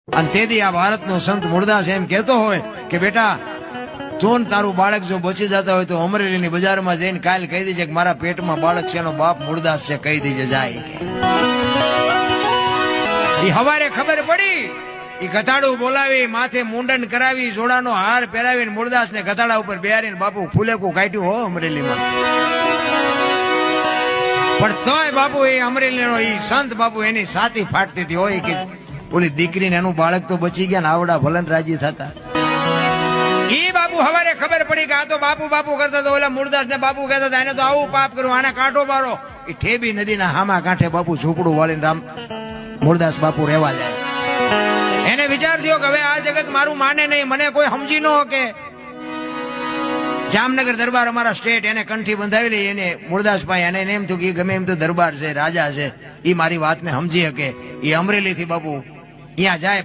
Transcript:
અને તેથી આ ભારતનો સંત મૂળદાસ એમ કહેતો હોય કે બેટા તું ને તારું બાળક જો બચી જતા હોય તો અમરેલીની બજારમાં જઈને કાલ કહી દેજે કે મારા પેટમાં બાળક છે એનો બાપ મૂળદાસ છે કહી દેજે જાય કે ઈ હવારે ખબર પડી ઈ ગધાડું બોલાવી માથે મુંડન કરાવી જોડાનો હાર પહેરાવીને મૂળદાસ ને ગધાડા ઉપર બેહારીને બાપુ ફૂલેકું કાઢ્યું હો અમરેલીમાં પણ તોય બાપુ એ અમરેલીનો ઈ સંત બાપુ એની સાથી ફાટતી હતી હોય કે ઓલી દીકરીને એનું બાળક તો બચી ગયા ને આવડા ભલન રાજી થતા ઈ બાપુ હવારે ખબર પડી કે આ તો બાપુ બાપુ કરતા તો ઓલા મૂળદાસ ને બાપુ કહેતા હતા એને તો આવું પાપ કર્યું આને કાંટો મારો એ ઠેબી નદીના હામા કાંઠે બાપુ ઝૂંપડું વાળીને રામ મૂળદાસ બાપુ રહેવા જાય એને વિચાર થયો કે હવે આ જગત મારું માને નહીં મને કોઈ સમજી ન કે જામનગર દરબાર અમારા સ્ટેટ એને કંઠી બંધાવેલી એને મૂળદાસભાઈ એને એમ થયું કે ગમે એમ તો દરબાર છે રાજા છે એ મારી વાતને સમજી શકે એ અમરેલી થી બાપુ અહીંયા જાય